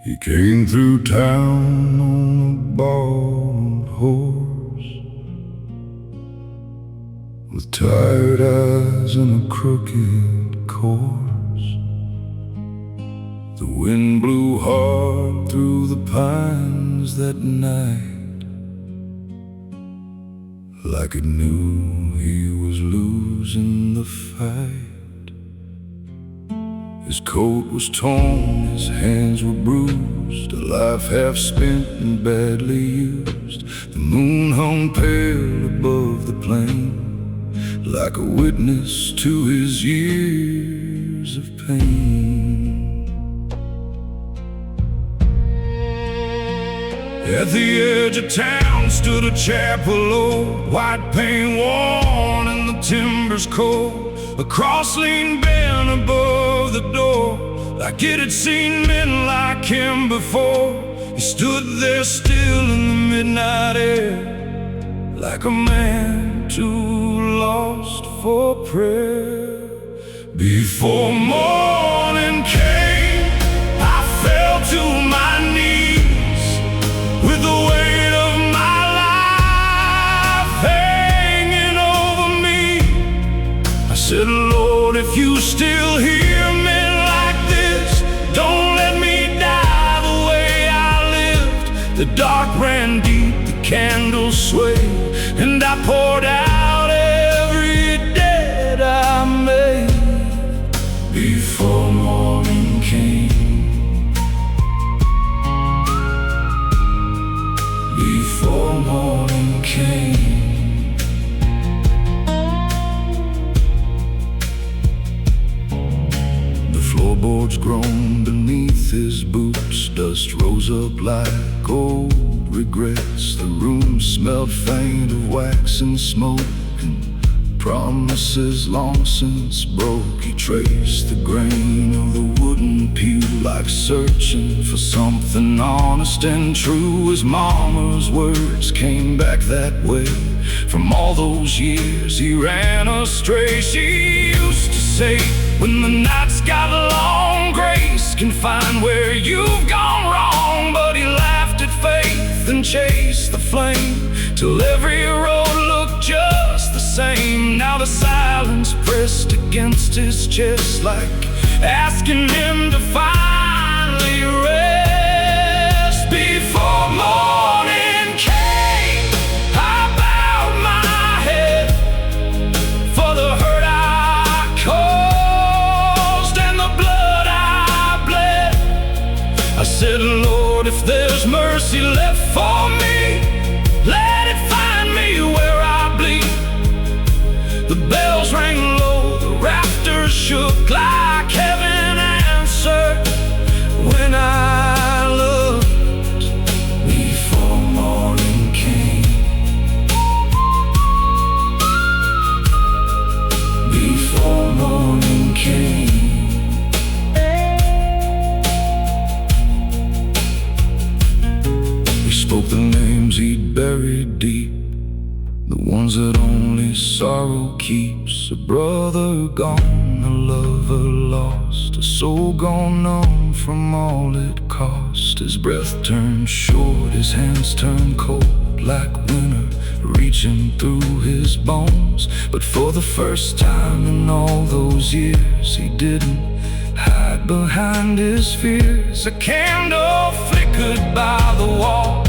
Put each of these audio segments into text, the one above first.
He came through town on a borrowed horse, with tired eyes and a crooked course. The wind blew hard through the pines that night, like it knew he was losing the fight. His coat was torn, his hands were bruised, a life half spent and badly used. The moon hung pale above the plain, like a witness to his years of pain. At the edge of town stood a chapel old, white paint worn and the timbers cold. A cross leaned bent above the door, like it had seen men like him before. He stood there still in the midnight air, like a man too lost for prayer. Before morning came, I fell to my knees, with the weight of my life hanging over me. I said, Lord, if you still hear me like this, don't let me die the way I lived. The dark ran deep, the candles swayed, and I poured out every debt I made. Before morning came, before morning came. Floorboards groaned beneath his boots, dust rose up like old regrets. The room smelled faint of wax and smoke, and promises long since broke. He traced the grain of the wooden pew, like searching for something honest and true. His mama's words came back that way. From all those years he ran astray. She used to say, when the nights got long, grace can find where you've gone wrong. But he laughed at faith and chased the flame, till every road looked just the same. Now the silence pressed against his chest, like asking him to finally rest. Before morning came, I bowed my head for the hurt I caused and the blood I bled. I said, Lord, if there's mercy left for me, let it find me where I bleed. The bells rang low, the rafters shook, like heaven answered when I looked. Before morning came, before morning came. He spoke the names he'd buried deep, the ones that only sorrow keeps. A brother gone, a lover lost, a soul gone numb from all it cost. His breath turned short, his hands turned cold, like winter reaching through his bones. But for the first time in all those years, he didn't hide behind his fears. A candle flickered by the wall,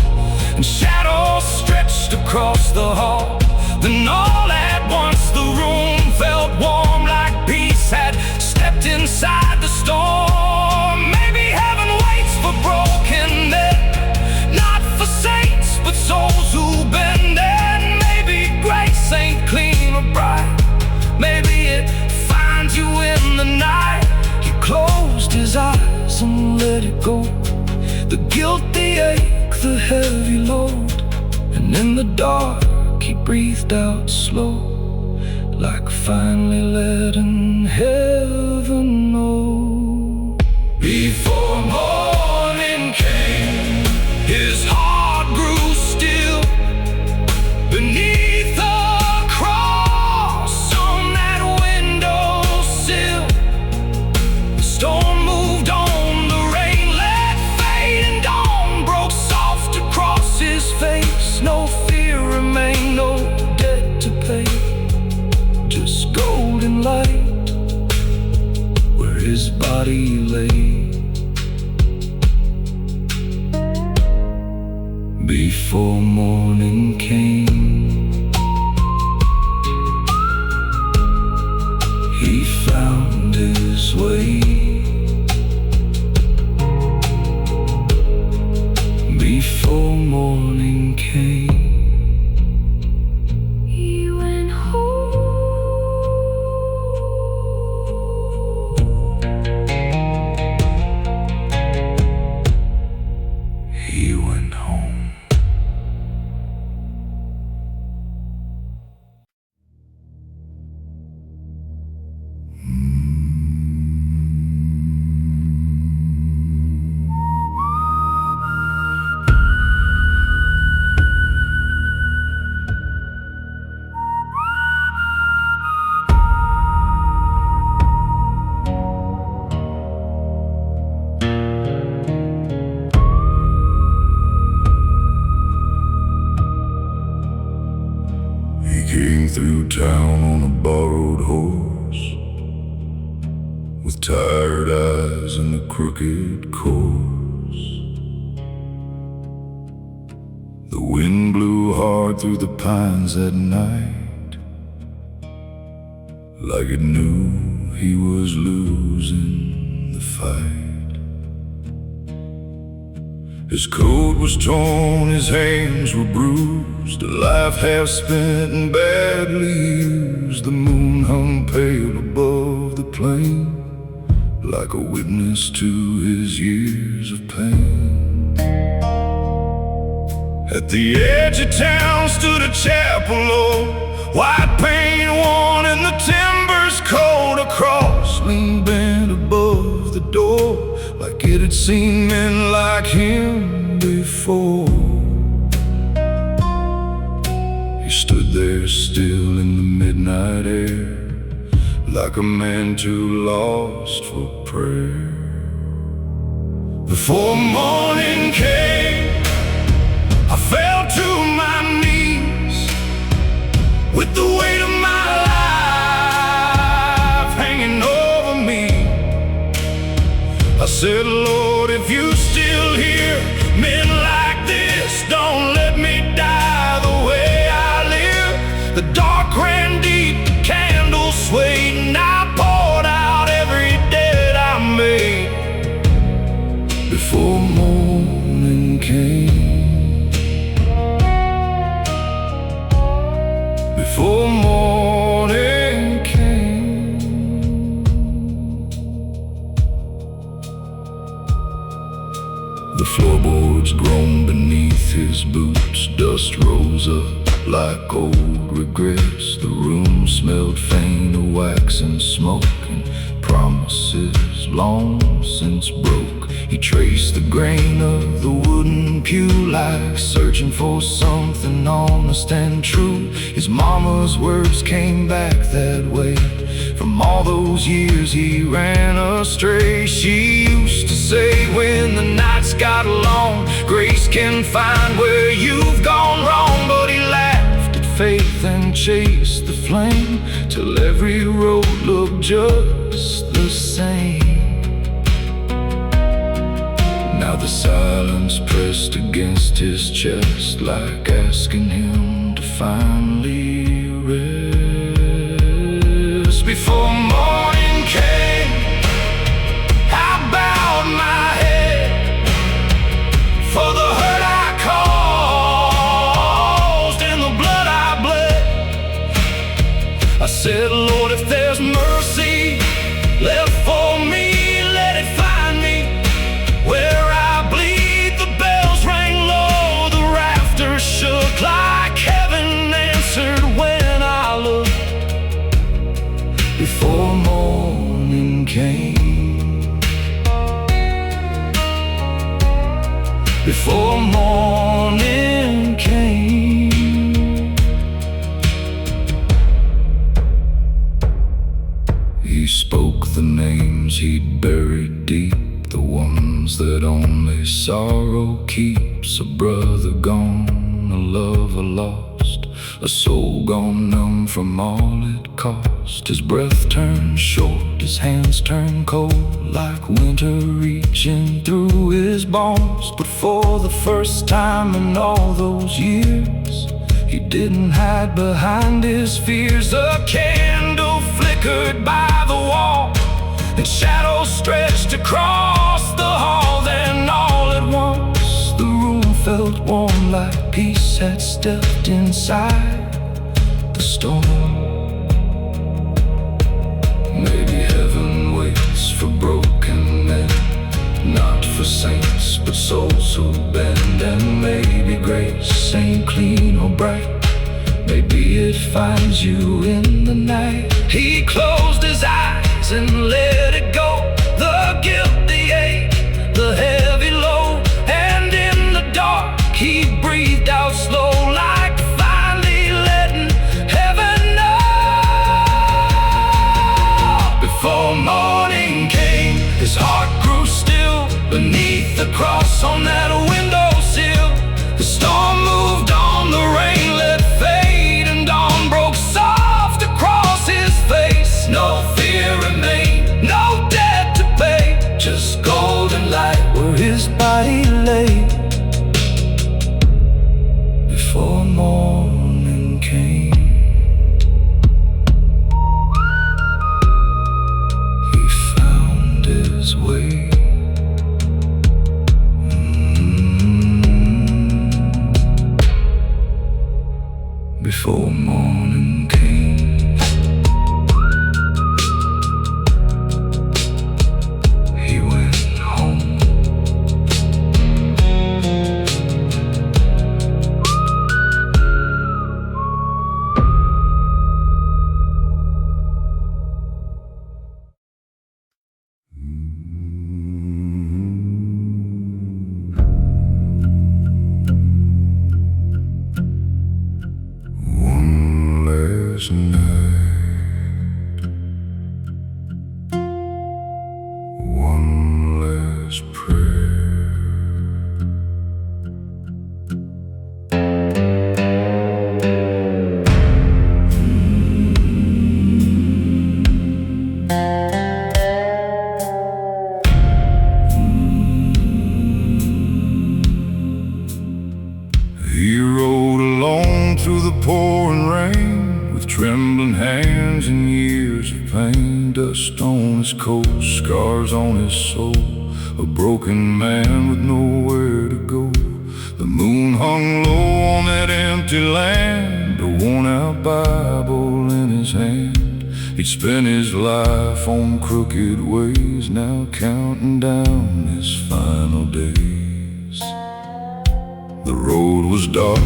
and shadows stretched across the hall. Then all at once the room felt warm, like peace had stepped inside the storm. Maybe heaven waits for broken men, not for saints, but souls who bend. And maybe grace ain't clean or bright, maybe it finds you in the night. He closed his eyes and let it go, the guilt, the ache, the heavy load. And in the dark he breathed out slow, like finally letting heaven know. Before morning came, his heart grew still beneath the cross on that windowsill. The storm moved on, the rain let fade. before morning came. He found his way before morning came. He went home. He went home. He came through town on a borrowed horse, with tired eyes and a crooked course. The wind blew hard through the pines at night, like it knew he was losing the fight. His coat was torn, his hands were bruised, a life half spent and badly used. The moon hung pale above the plain, like a witness to his years of pain. At the edge of town stood a chapel old, white paint worn and the timbers cold. A cross leaned bent above the door, like it had seen men like him before. He stood there still in the midnight air, like a man too lost for prayer. Before morning came, I fell to my knees, with the weight of my life hanging over me. I said, Lord, if you still hear men like this, don't let me die the way I live. The dark ran deep, the candles swayed, and I poured out every debt I made. Before morning came, before morning came. The floorboards groaned beneath his boots, dust rose up like old regrets. The room smelled faint of wax and smoke, and promises long since broke. He traced the grain of the wooden pew, like searching for something honest and true. His mama's words came back that way, from all those years he ran astray. She used to say, when the nights got long, grace can find where you've gone wrong. But he laughed at faith and chased the flame, till every road looked just the same. Now the silence pressed against his chest, like asking him to finally rest. Before morning came, I bowed my head for the hurt I caused and the blood I bled. I said, Lord, if there's mercy left for me, let it find me where I bleed. The bells rang low, the rafters shook, like heaven answered when I looked. Before morning came, before morning came. He spoke the names he'd buried deep, the ones that only sorrow keeps. A brother gone, a lover lost, a soul gone numb from all it cost. His breath turned short, his hands turned cold, like winter reaching through his bones. But for the first time in all those years, he didn't hide behind his fears. A candle flickered by the wall, and shadows stretched across the hall. Then all at once the room felt warm, like peace had stepped inside the storm. Maybe heaven waits for broken men, not for saints, but souls who bend. And maybe grace ain't clean or bright, maybe it finds you in the night. He closed his eyes and let it go, the guilt, the ache, the heavy load. And in the dark he breathed out slow, like finally letting heaven know. Before morning came, his heart grew still beneath the cross on that windowsill. The storm moved on, the rain let fade, and dawn broke soft across his face. No fear remained, no debt to pay, just golden light where his body lay. Before morning came, he found his way. Before morning came, he went home. Night, one last prayer. He rode along through the pouring rain, with trembling hands and years of pain. Dust on his coat, scars on his soul, a broken man with nowhere to go. The moon hung low on that empty land, a worn-out Bible in his hand. He'd spent his life on crooked ways, now counting down his final days. The road was dark,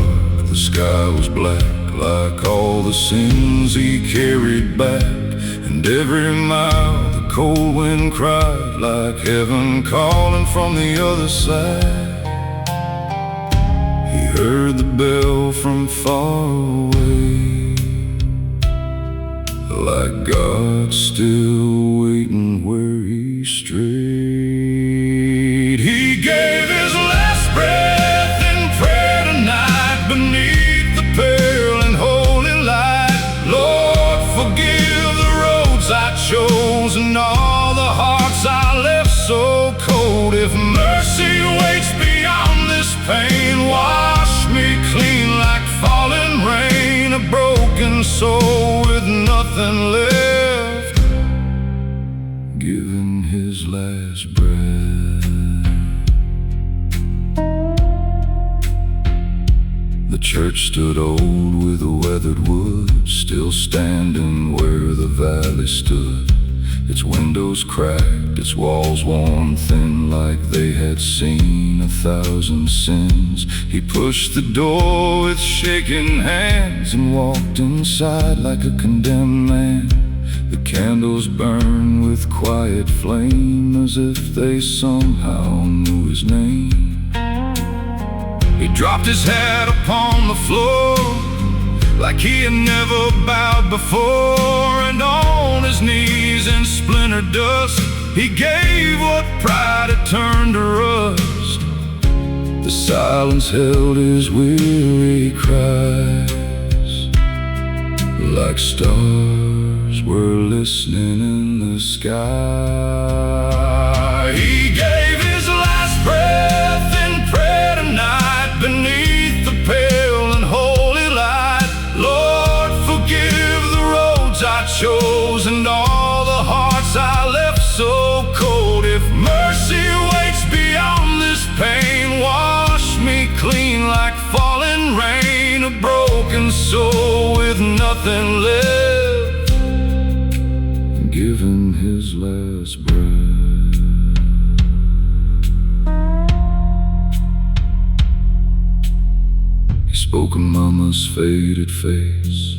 the sky was black, like all the sins he carried back. And every mile the cold wind cried, like heaven calling from the other side. He heard the bell from far away, like God still waiting where he strayed. He gave his last breath in prayer tonight, beneath the pale and holy light. Lord, forgive the roads I chose, and all the hearts I left so cold. If mercy waits beyond this pain, wash me clean like falling rain. A broken soul with nothing left, giving his last breath. The church stood old with a weathered wood, still standing where the valley stood. Its windows cracked, its walls worn thin, like they had seen 1,000 sins. He pushed the door with shaking hands and walked inside like a condemned man. The candles burned with quiet flame, as if they somehow knew his name. He dropped his hat upon the floor, like he had never bowed before. And on his knees in splintered dust, he gave what pride had turned to rust. The silence held his weary cries, like stars were listening in the sky. He gave his last breath nothing left, given his last breath. He spoke of mama's faded face,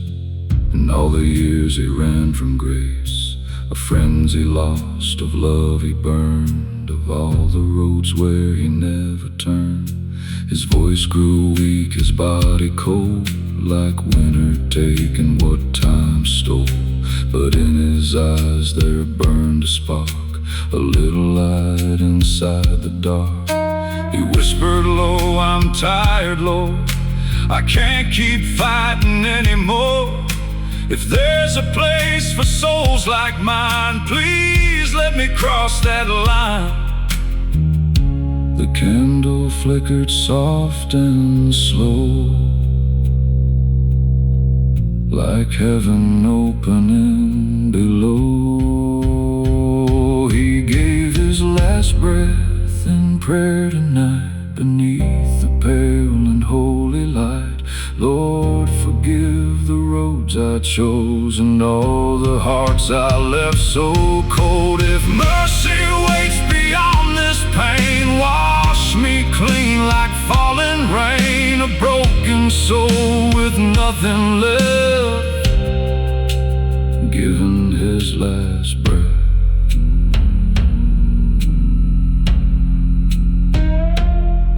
and all the years he ran from grace, of friends he lost, of love he burned, of all the roads where he never turned. His voice grew weak, his body cold, like winter taking what time stole. But in his eyes there burned a spark, a little light inside the dark. He whispered low, "I'm tired, Lord, I can't keep fighting anymore. If there's a place for souls like mine, please let me cross that line." The candle flickered soft and slow, like heaven opening below. He gave his last breath in prayer tonight, beneath the pale and holy light. Lord, forgive the roads I chose and all the hearts I left so cold. If mercy waits beyond this pain, wash me clean like falling rain. A broken soul with nothing left, given his last breath.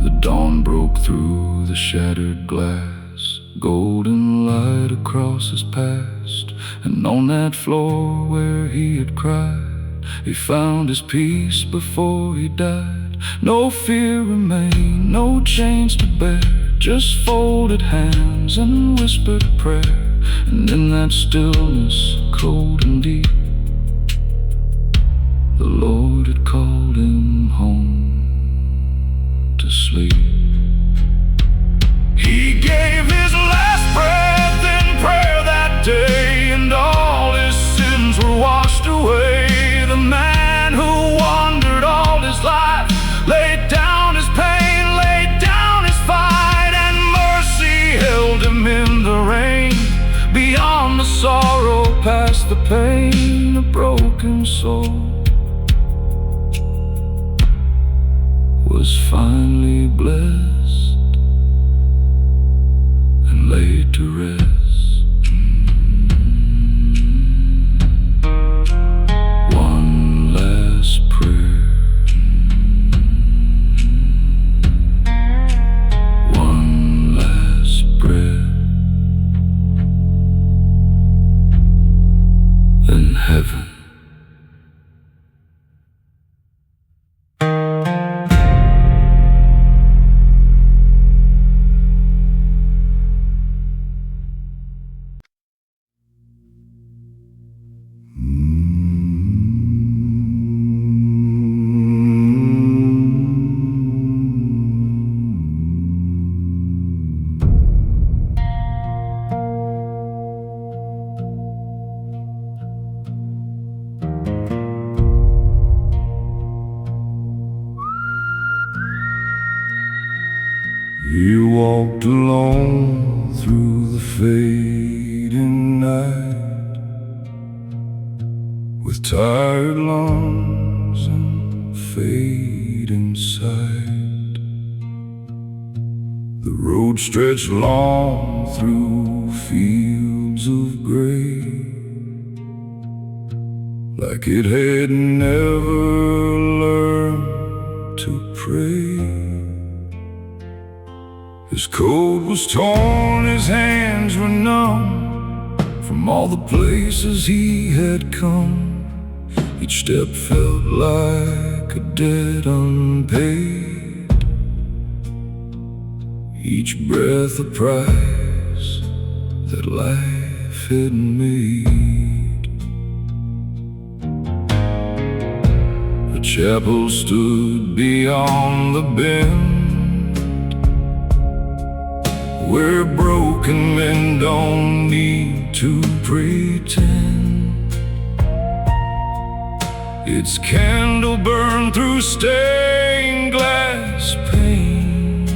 The dawn broke through the shattered glass, golden light across his past. And on that floor where he had cried, he found his peace before he died. No fear remained, no chains to bear, just folded hands and whispered prayer. And in that stillness, cold and deep, the Lord had called him home to sleep. He gave his last breath in prayer that day, and all his sins were washed away. The man who wandered all his life laid down his pain, laid down his fight, and mercy held him in the rain. Beyond the sorrow, past the pain, a broken soul was finally blessed and laid to rest. One last prayer, one last breath, in heaven. He walked alone through the fading night, with tired lungs and fading sight. The road stretched long through fields of gray, like it had never learned to pray. His coat was torn, his hands were numb from all the places he had come. Each step felt like a debt unpaid, each breath a price that life had made. The chapel stood beyond the bend, where broken men don't need to pretend. Its candle burned through stained glass pane,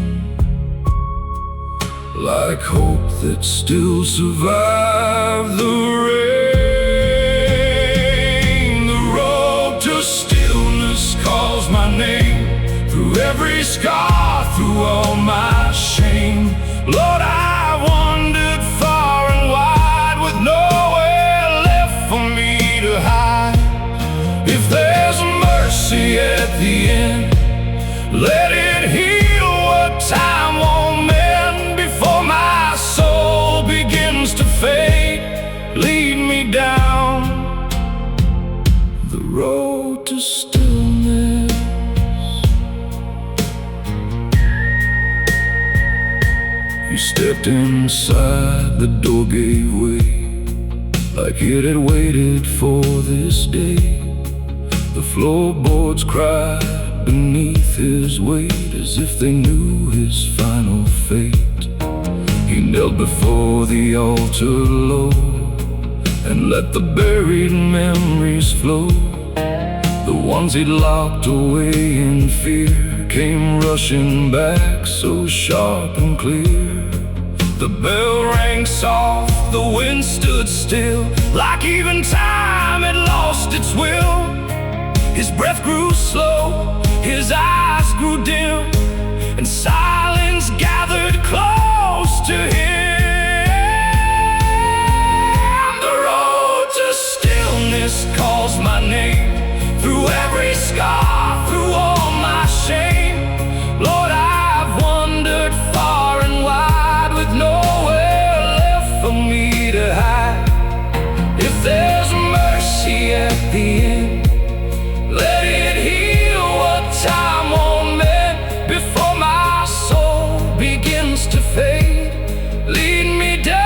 like like hope that still survived the rain. The road to stillness calls my name, through every scar, through all my shame. Lord, I wandered far and wide, with nowhere left for me to hide. If there's mercy at the end, let it heal what time won't mend. Before my soul begins to fade, lead me down the road to stillness. You stepped inside, the door gave way, like it had waited for this day. The floorboards cried beneath his weight, as if they knew his final fate. He knelt before the altar low, and let the buried memories flow. The ones he'd locked away in fear came rushing back, so sharp and clear. The bell rang soft, the wind stood still, like even time had lost its will. His breath grew slow, his eyes grew dim, and silence gathered close to him. The road to stillness calls my name, through every scar, through all my shame. Lord, I've wandered far and wide, with nowhere left for me to hide. If there's mercy at the end, let it heal what time won't mend. Before my soul begins to fade, lead me down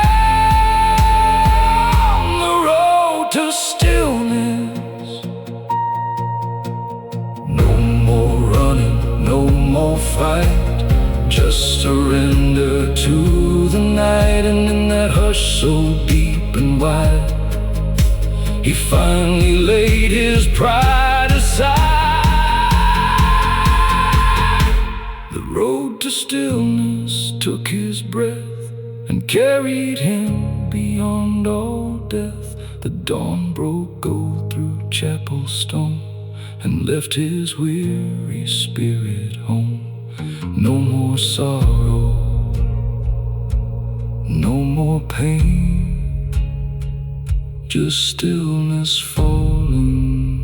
the road to stillness. No more running, no more fight, just surrender to the night. And in that hush so deep and wide, he finally laid his pride aside. The road to stillness took his breath and carried him beyond all death. The dawn broke gold through chapel stone, and left his weary spirit home. No more sorrow, no more pain, just stillness falling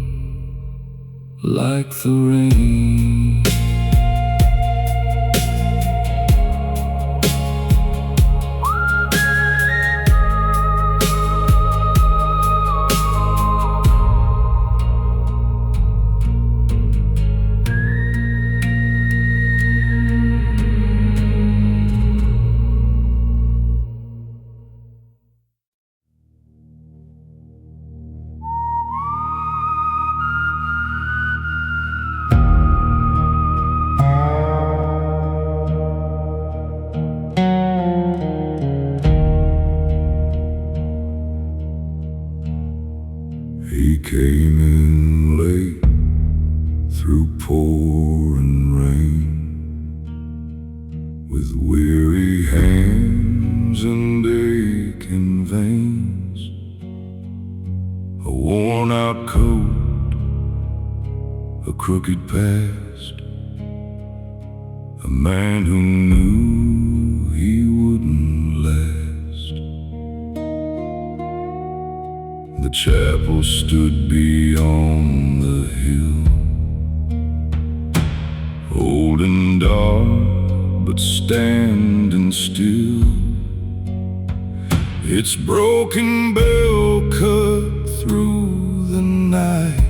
like the rain. He came in late through pouring rain, with weary hands and aching veins. A worn-out coat, a crooked past, a man who knew he wouldn't last. The chapel stood beyond the hill, old and dark, but standing still. Its broken bell cut through the night,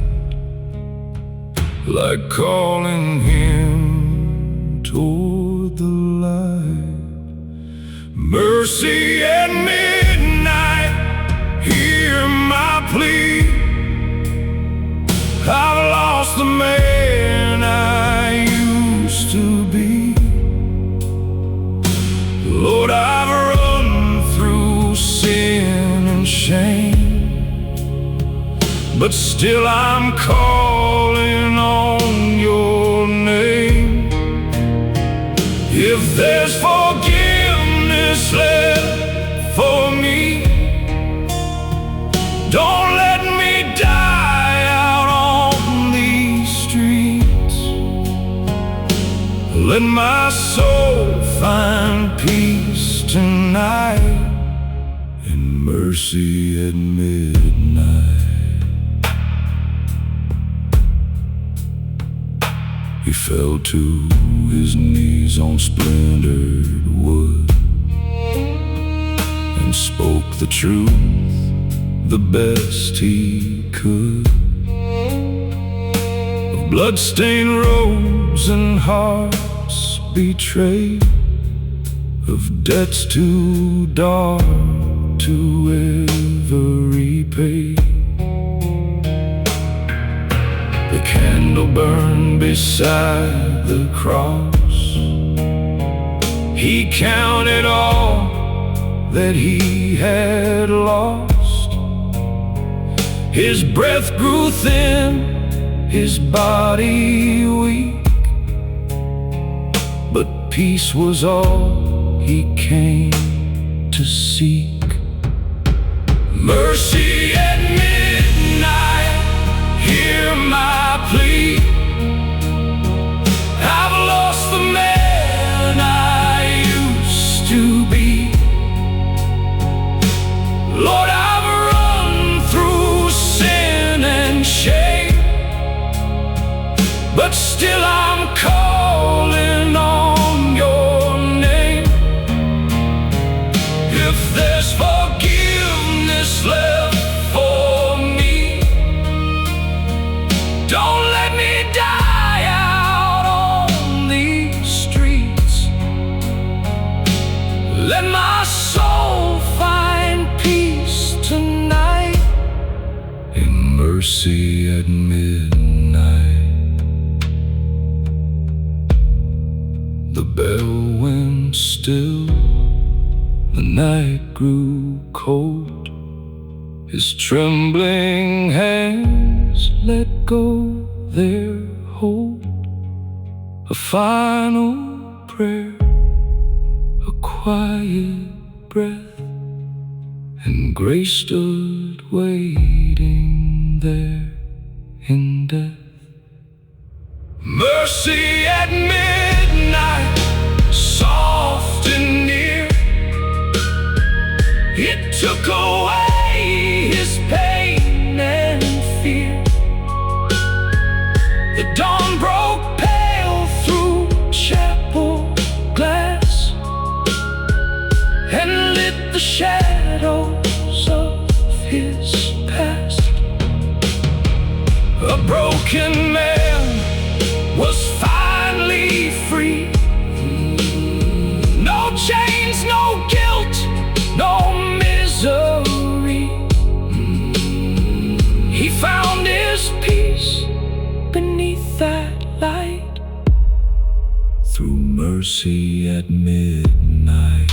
like calling him toward the light. Mercy at midnight, hear my plea. I've lost the man I used to be. Lord, I've run through sin and shame, but still I'm calling on your name. If there's forgiveness forgiveness left for me. Don't let me die out on these streets. Let my soul find peace tonight in mercy at midnight. He fell to his knees on splintered wood and spoke the truth the best he could, of bloodstained robes and hearts betrayed, of debts too dark to ever repay. The candle burned beside the cross. He counted all that he had lost. His breath grew thin, his body weak, but peace was all he came to seek. Mercy at midnight, hear my plea. I've lost the man I used to be. Lord, I've run through sin and shame, but still I'm calling on your name. If there's forgiveness left for me, don't let me die out on these streets. Let my soul find peace tonight in mercy at midnight. The bell went still, the night grew cold. His trembling hands let go their hold. A final prayer, a quiet breath, and grace stood waiting there in death. Mercy at midnight, soft and near. It took away his pain and fear. The dawn broke pale through chapel glass and lit the shadows of his past. A broken man was finally free. No chains, no guilt, no misery. He found his peace beneath that light, through mercy at midnight.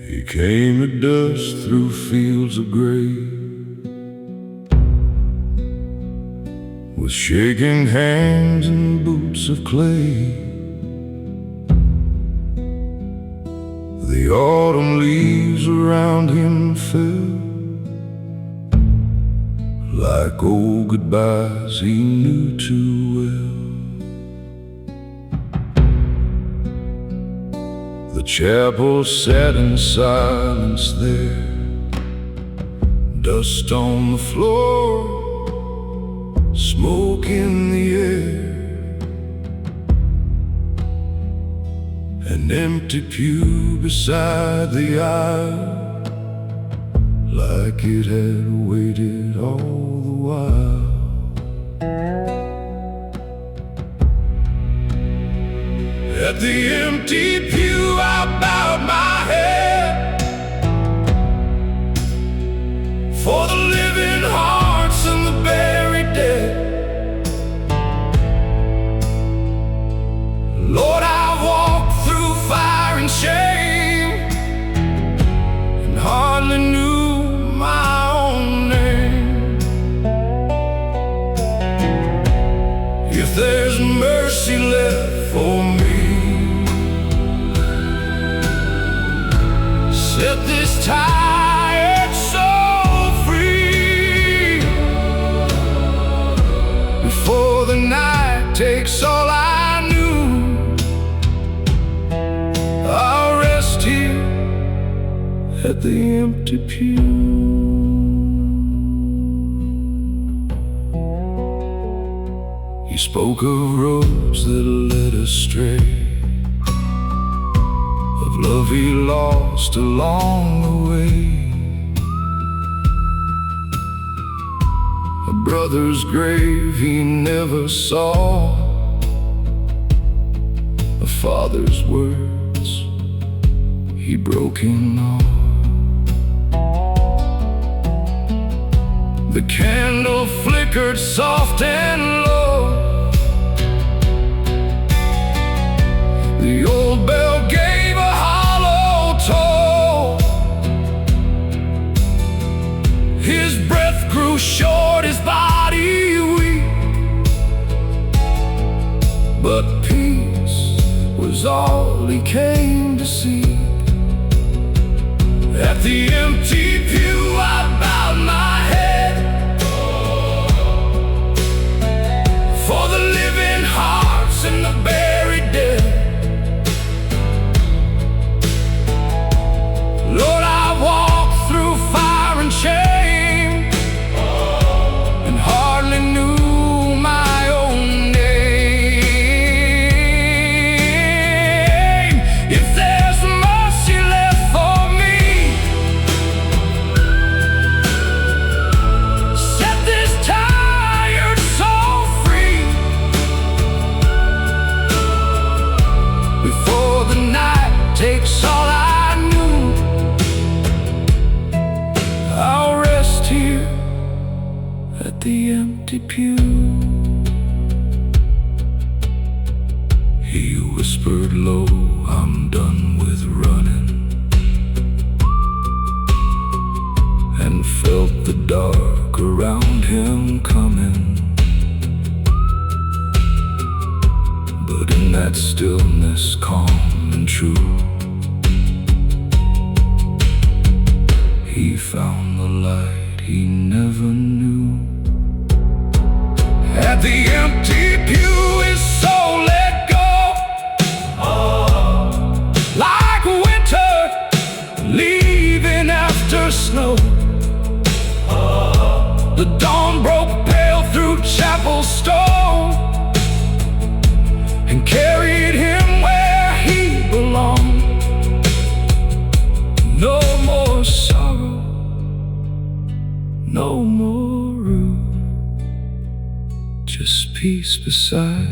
He came at dusk through fields of gray, with shaking hands and boots of clay. The autumn leaves around him fell like old goodbyes he knew too well. The chapel sat in silence there, dust on the floor, smoke in the air, an empty pew beside the aisle, like it had waited all the while. At the empty pew I bowed my head for the living hearts and the buried dead. Lord, I walked through fire and shame and hardly knew my own name. If there's mercy left for me, set this tired soul free before the night takes all I knew. I'll rest here at the empty pew. He spoke of roads that led astray, of love he lost along the way, a brother's grave he never saw, a father's words he broke in awe. The candle flickered soft and low, the old bell gave a hollow toll. His breath grew short, his body weak, but peace was all he came to seek. At the empty pew I bowed my head for the living hearts and the buried dead. Lord, I walked through fire and shame and hardly knew my own name. If there's mercy left for me, set this tired soul free before the night takes all I knew. I'll rest here at the empty pew. He whispered low, I'm done with running, and felt the dark around him coming. But in that stillness, calm and true, he found the light he never knew. At the empty pew his soul let go, like winter leaving after snow. The dawn broke pale through chapel stone and carried him where he belonged. No more sorrow, no more rue, just peace beside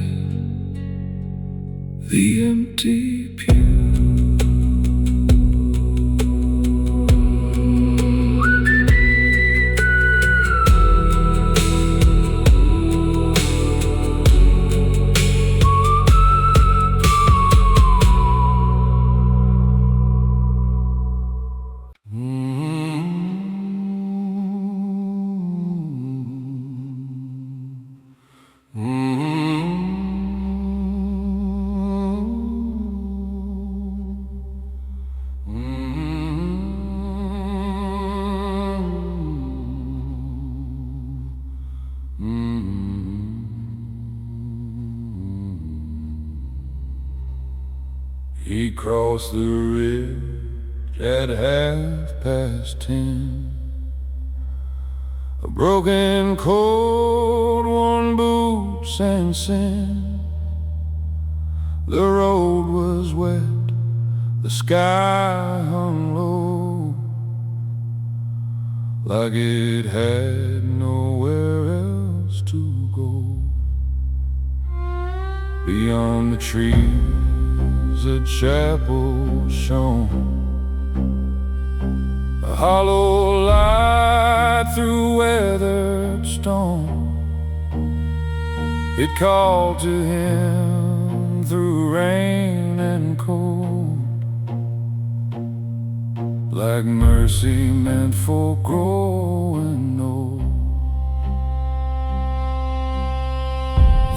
the empty pew. He crossed the ridge at 10:30, a broken, cold, worn boots and sin. The road was wet, the sky hung low, like it had nowhere else to go. Beyond the trees a chapel shone, a hollow light through weathered stone. It called to him through rain and cold, like mercy meant for growing old.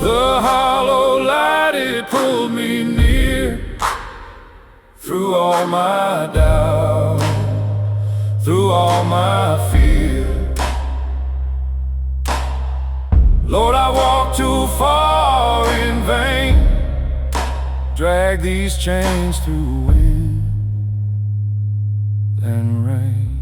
The hollow light, it pulled me near, through all my doubt, through all my fear. Lord, I walked too far in vain, drag these chains through wind and rain.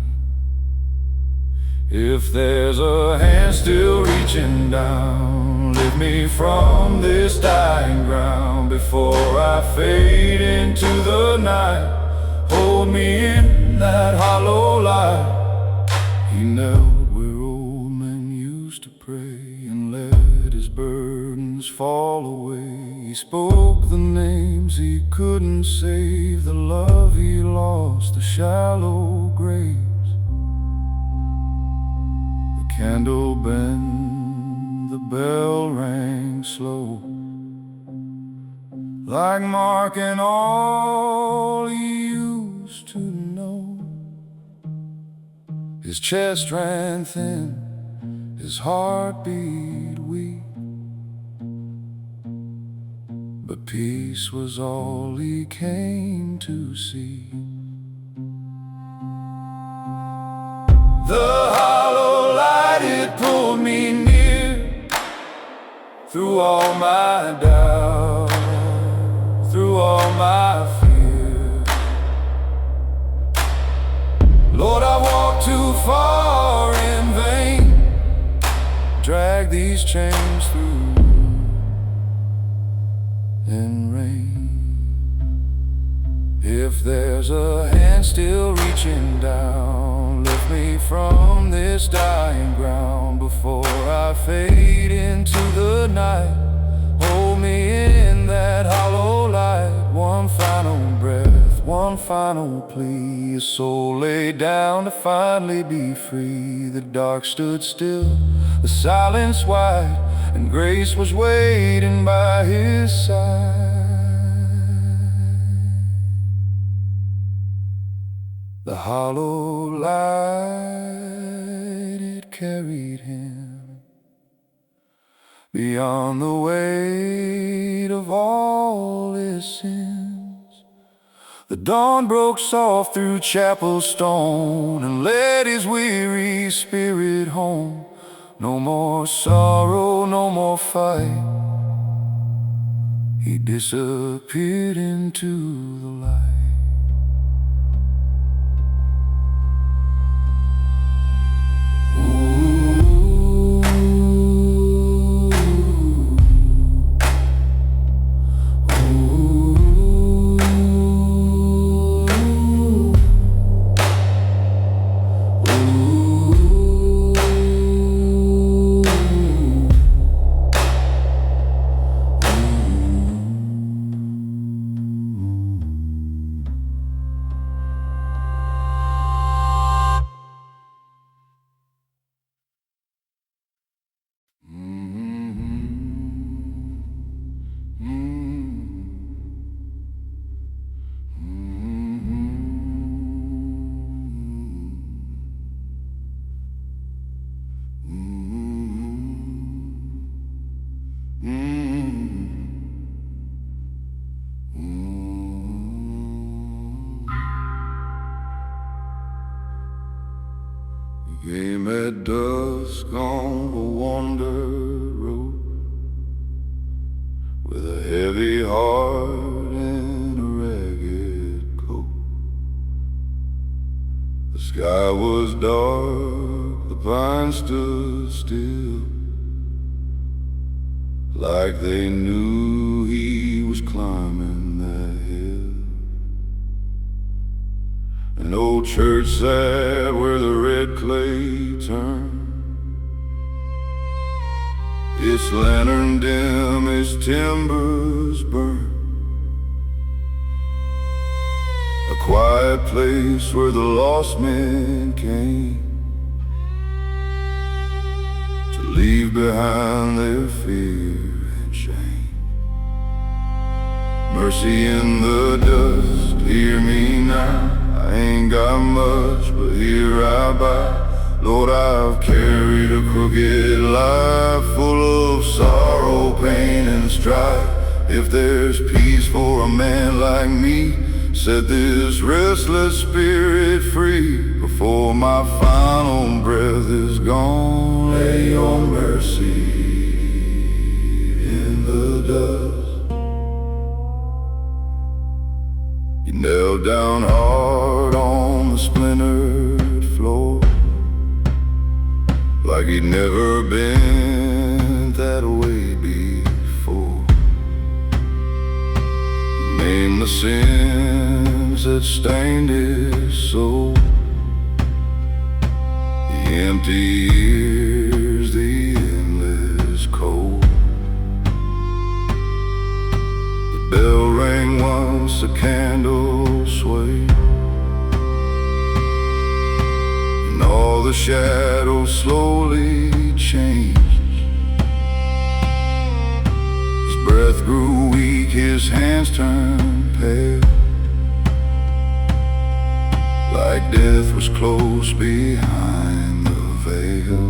If there's a hand still reaching down, lift me from this dying ground before I fade into the night. Hold me in that hollow light. He knelt where old men used to pray and let his burdens fall away. He spoke the names he couldn't save, the love he lost, the shallow graves. The candle bent, the bell rang slow, like marking all he used to know. His chest ran thin, his heart beat weak, but peace was all he came to see. The hollow light, it pulled me near, through all my doubt, through all my fear. Lord, I walked too far in vain, drag these chains through in rain. If there's a hand still reaching down, lift me from this dying ground before I fade into the night. Hold me in that hollow light. One final breath, one final plea. A soul laid down to finally be free. The dark stood still, the silence wide, and grace was waiting by his side. The hollow light, it carried him beyond the weight of all his sins. The dawn broke soft through chapel stone and led his weary spirit home. No more sorrow, no more fight. He disappeared into the light. Came at dusk on a wandered road, with a heavy heart and a ragged coat. The sky was dark, the pines stood still, like they knew he was climbing that hill. And An old church sat where the red clay turned, its lantern dim, its timbers burned. A quiet place where the lost men came to leave behind their fear and shame. Mercy in the dust, hear me now. I ain't got much, but here I bow. Lord, I've carried a crooked life full of sorrow, pain, and strife. If there's peace for a man like me, set this restless spirit free. Before my final breath is gone, lay your mercy in the dust. You knelt down hard on the splintered floor, like he'd never been that way before. Name the sins that stained his soul, the empty years, the endless cold. The bell rang once, the candle swayed, and all the shadows slowly changed. His breath grew weak, his hands turned pale, like death was close behind the veil.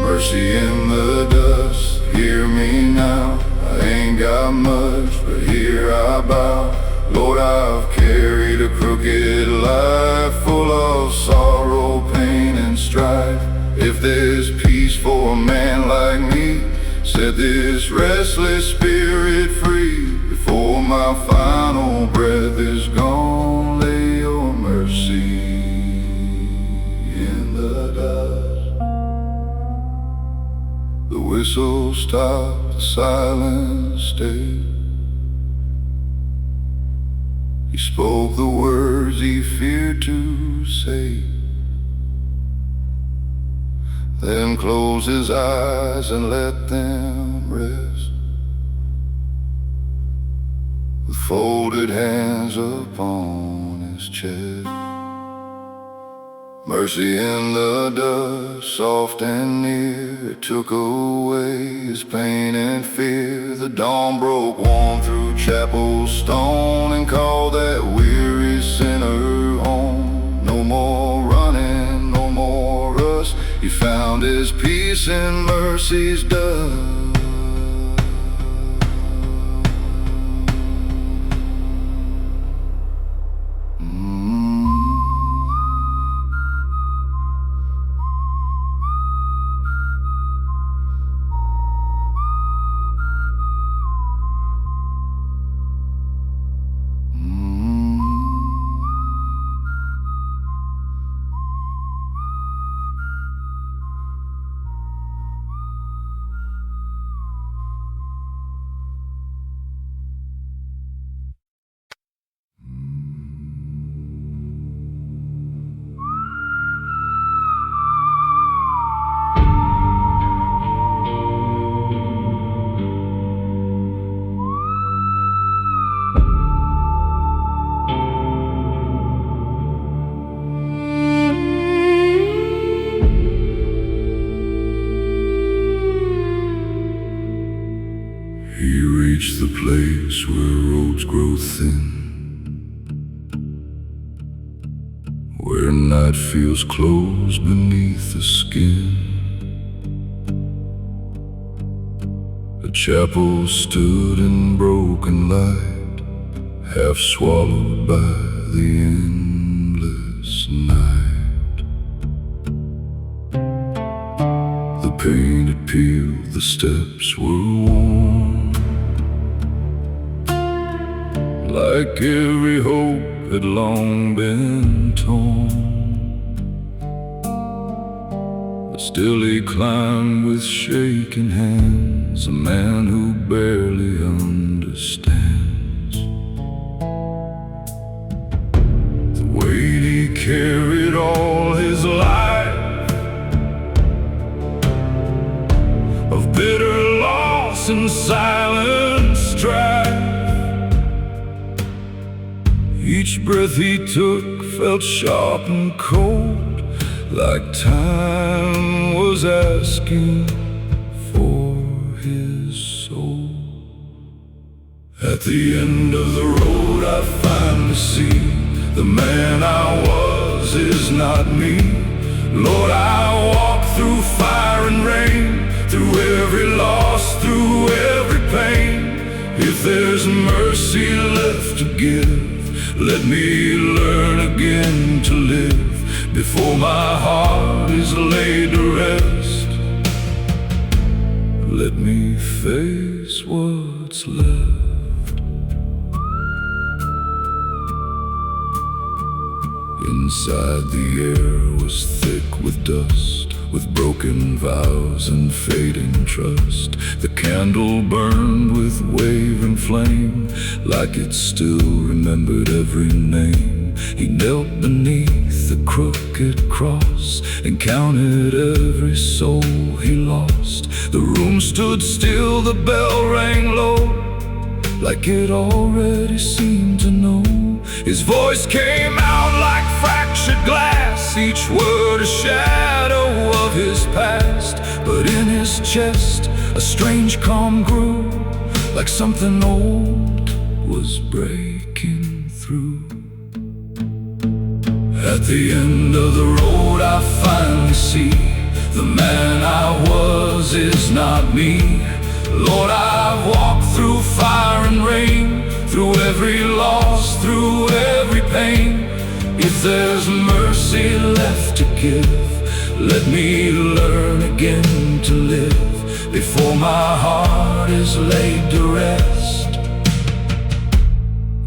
Mercy in the dust, hear me now. I ain't got much, but here I bow. Lord, I've carried a crooked life full of sorrow, pain, and strife. If there's peace for a man like me, set this restless spirit free. Before my final breath is gone, lay your mercy in the dust. The whistle stopped, the silence stayed. He spoke the words he feared to say, then closed his eyes and let them rest, with folded hands upon his chest. Mercy in the dust, soft and near, it took away his pain and fear. The dawn broke warm through chapel stone and called that weary sinner home. No more running, no more rust, he found his peace in mercy's dust. The place where roads grow thin, where night feels close beneath the skin. A chapel stood in broken light, half swallowed by the endless night. The paint had peeled, the steps were worn, like every hope had long been torn. But still he climbed with shaking hands, a man who barely understands. carried all his life of bitter loss and silent strife. Each breath he took felt sharp and cold, like time was asking for his soul. At the end of the road I finally see the man I was is not me. Lord, I walk through fire and rain, through every loss, through every pain. If there's mercy left to give, let me learn again to live before my heart is laid to rest. Let me face what's left. Inside the air was thick with dust, with broken vows and fading trust. The candle burned with wavering flame, like it still remembered every name. He knelt beneath the crooked cross and counted every soul he lost. The room stood still, the bell rang low, like it already seemed to know. His voice came out like fractured glass, each word a shadow of his past. But in his chest a strange calm grew, like something old was breaking through. At the end of the road I finally see the man I was is not me. Lord, I've walked through fire and rain, through every loss, through every pain. If there's mercy left to give, let me learn again to live before my heart is laid to rest.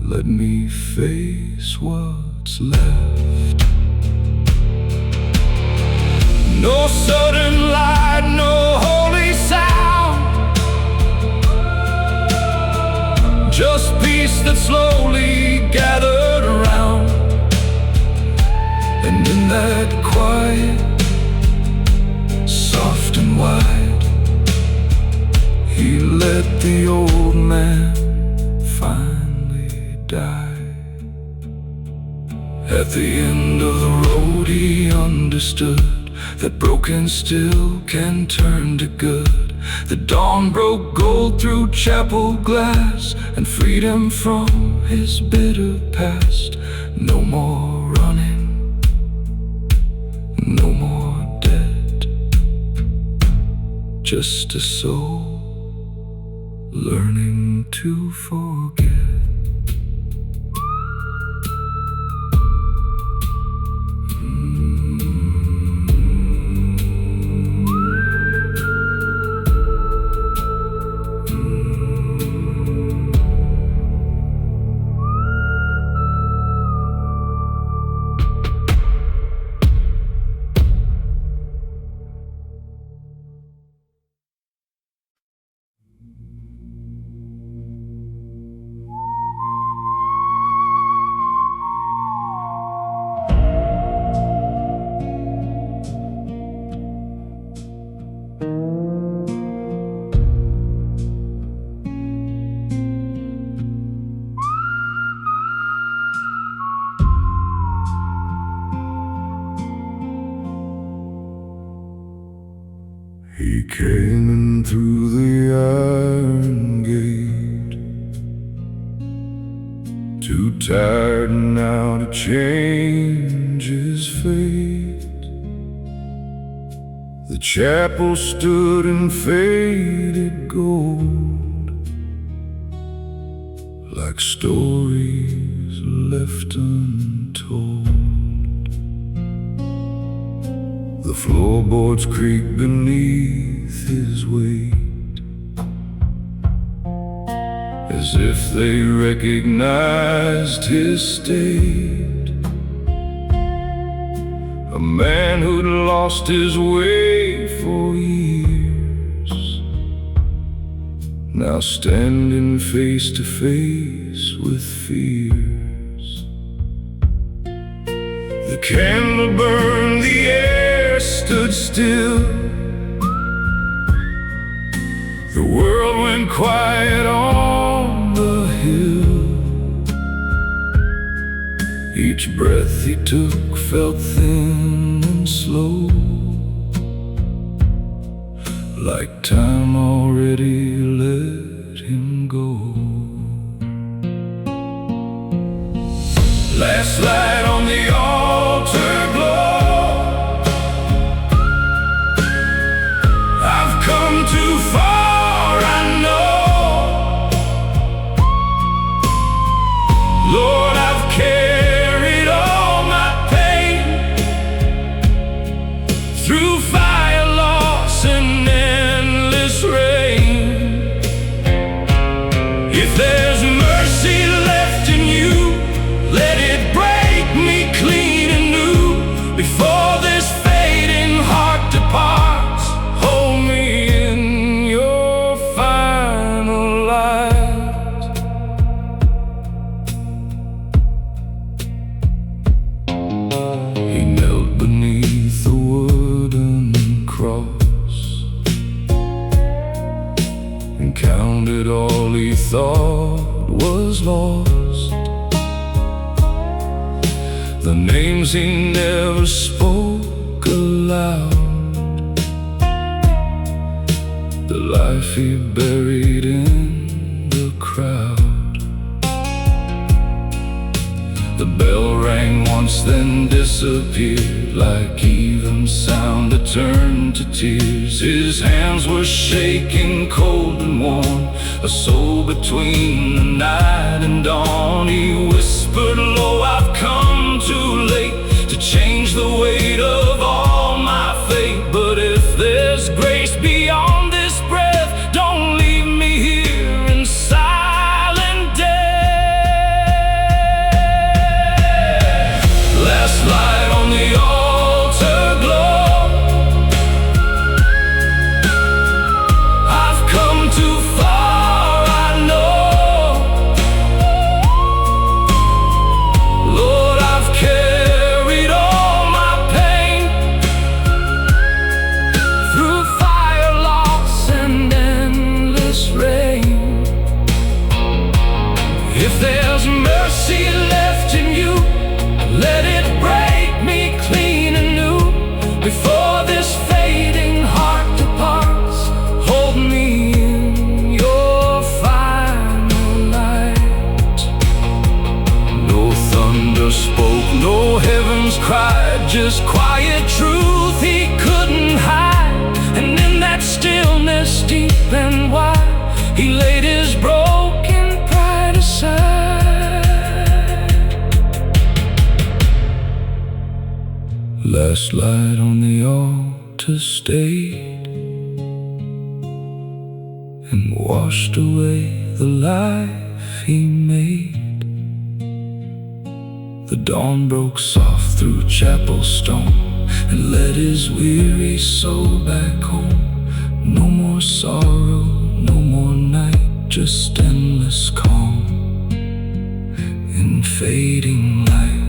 Let me face what's left. No sudden light, no holy sound, just peace that slowly gathered around. And in that quiet, soft and wide, he let the old man finally die. At the end of the road he understood that broken still can turn to good. The dawn broke gold through chapel glass and freed him from his bitter past. No more running, no more dead, just a soul learning to forget. He came in through the iron gate, too tired now to change his fate. The chapel stood in faded gold, like stories left untold. The floorboards creak beneath his weight, as if they recognized his state. A man who'd lost his way for years, now standing face to face with fears. The candle burned, the air stood still. The world went quiet on the hill. Each breath he took felt thin and slow, like time already let him go. Last light on the altar glow. I've come too far, I know. Lord, I've carried all my pain through fire, loss, and endless rain. If there's mercy left in you, let it break me clean and new. Before this fading heart departs, hold me in your final light. He knelt beneath the wooden cross and counted all he thought was lost. The names he never spoke aloud, the life he buried in the crowd. The bell rang once, then disappeared, like even sound that turned to tears. His hands were shaking, cold and warm, a soul between the night and dawn. He whispered low, I've come too late to change the weight of all my fate. But if there's grace beyond this breath, don't leave me here in silent death. Last light on the altar glow. I've come too far, I know. Lord, I've carried all my pain through fire, loss, and endless rain. If there's mercy left in you, let it break me clean and new. Before this fading heart departs, hold me in your final light. No thunder spoke, no heavens cried, just quiet truth he couldn't hide. And in that stillness deep and wide, he laid his broken pride aside. Last light on the altar stayed and washed away the life he made. The dawn broke soft through chapel stone and led his weary soul back home. No more sorrow, no more night, just endless calm in fading light.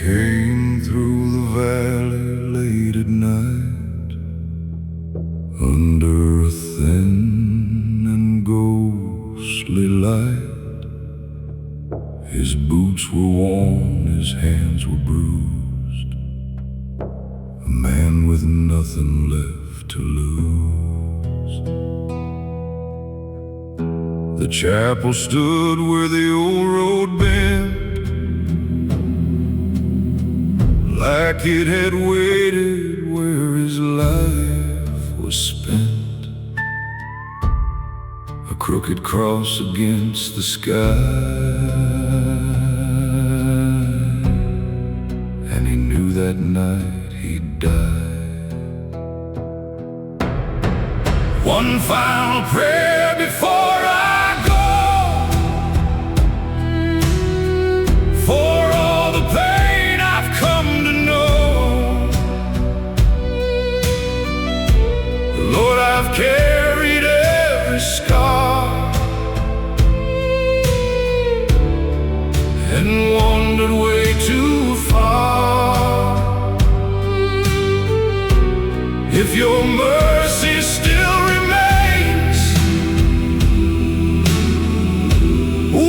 came through the valley late at night, under a thin and ghostly light. His boots were worn, his hands were bruised, a man with nothing left to lose. The chapel stood where the old road bent, like it had waited where his life was spent. A crooked cross against the sky, and he knew that night he'd die. One final prayer before I go, for all the pain I've come to know. Lord, I've carried every scar and wandered way too far. If your mercy still remains,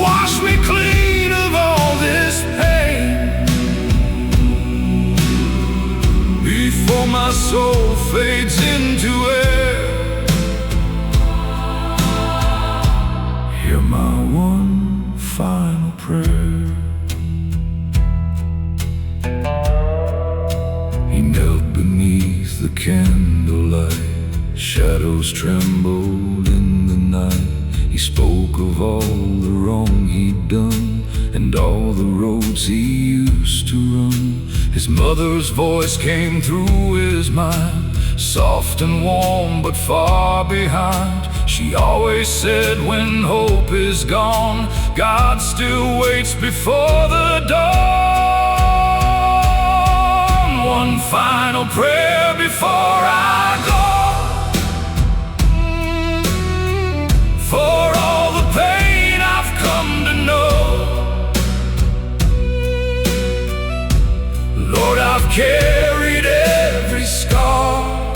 wash me clean of all this pain before my soul fades into air. Hear my one final prayer. He knelt beneath the candlelight, shadows trembled in the night. He spoke of all the wrong he'd done and all the roads he used to run. His mother's voice came through his mind, soft and warm but far behind. She always said, when hope is gone, God still waits before the dawn. One final prayer before I go, for all the pain I've come to know. Lord, I've carried every scar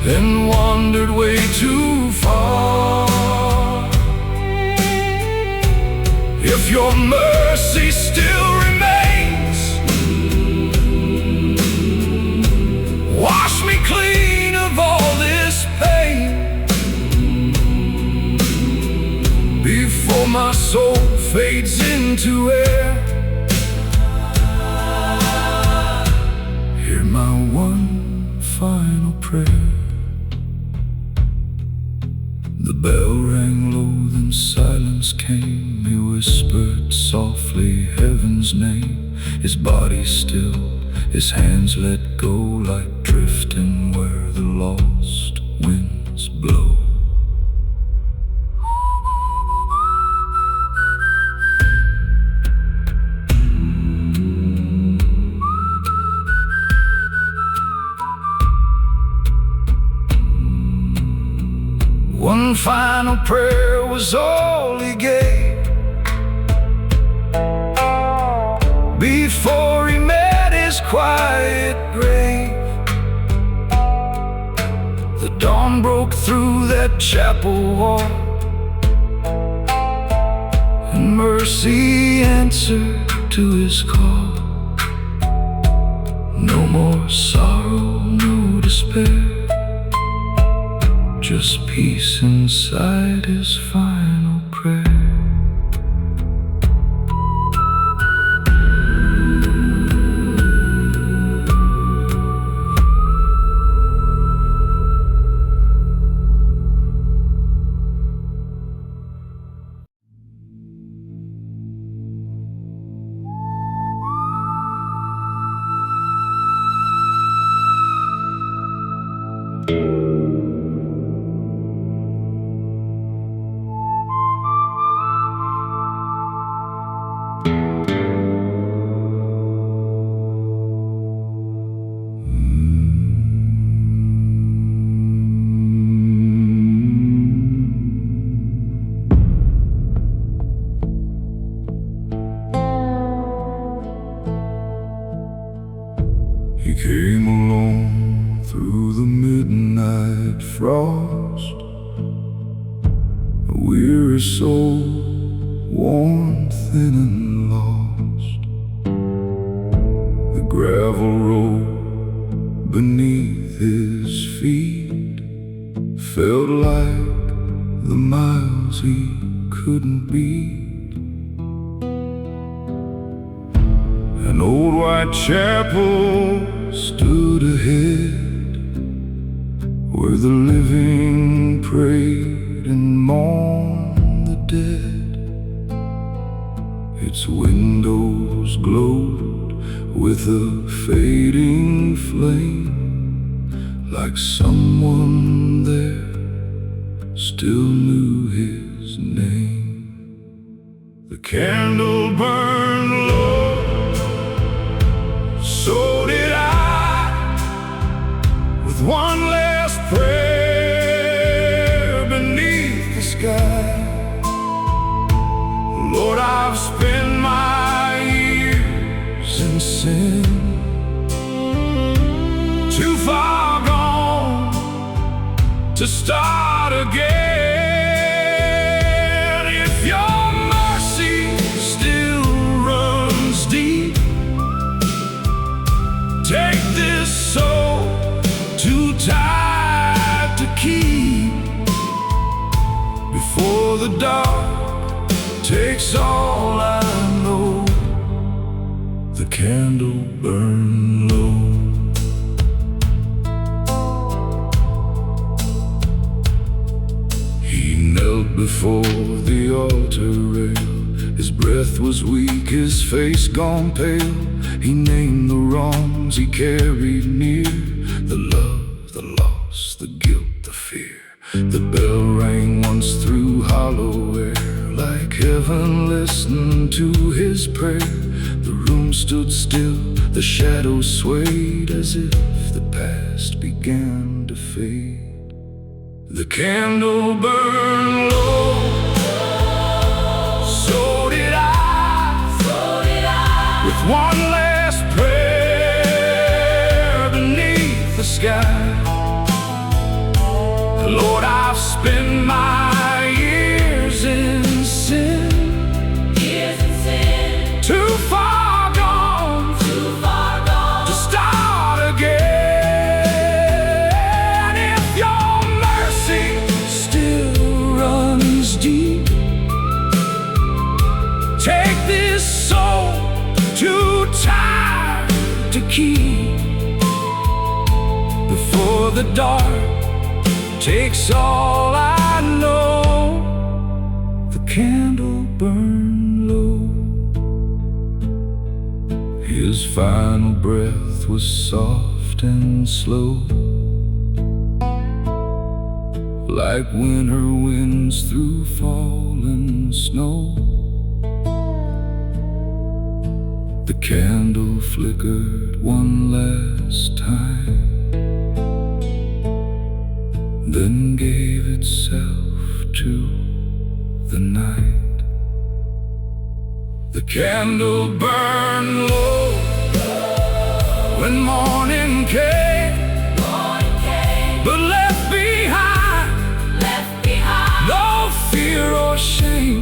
and wandered way too far. If your mercy still remains, wash me clean of all this pain before my soul fades into air. Hear my one final prayer. The bell rang low, then silence came. He whispered softly heaven's name. His body still, his hands let go, like drifting where the lost winds blow. One final prayer was all he gave before he met his quiet grave. The dawn broke through that chapel wall, and mercy answered to his call. No more sorrow, no despair, just peace inside his final prayer. He came along through the midnight frost, weary soul, worn thin and lost. The gravel road beneath his feet felt like the miles he couldn't beat. An old white chapel stood ahead, where the living prayed and mourned the dead. Its windows glowed with a fading flame, like someone there still knew his name. The candle burned low, so did I, with one last prayer beneath the sky. Lord, I've spent my years in sin, too far gone to start again. If your mercy still runs deep, take this soul too tired to keep, before the dark takes all I know. The candle burned low. He knelt before the altar rail. His breath was weak, his face gone pale. He named the wrongs he carried near, the love, the loss, the guilt, the fear. The bell rang once through hollow air, like heaven listened to his prayer. The room stood still, the shadows swayed, as if the past began to fade. The candle burned low, so did I, with one last prayer beneath the sky. Lord, I've spent my years in sin, too far gone to start again. If your mercy still runs deep, take this soul too tired to keep, before the dark takes all I know. The candle burned low. His final breath was soft and slow, like winter winds through fallen snow. The candle flickered one last time, then gave itself to the night. The candle burned low when morning came, but left behind no fear or shame.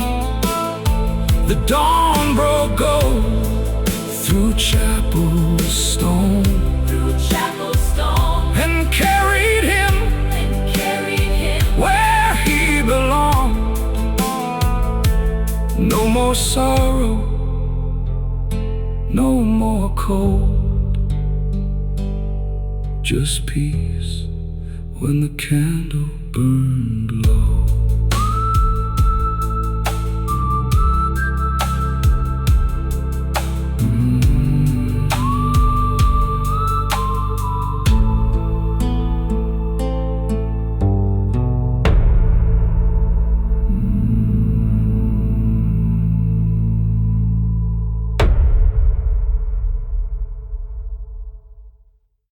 The dawn broke gold through chapel stone, and carried him where he belonged. No more sorrow, no more cold, just peace when the candle burns.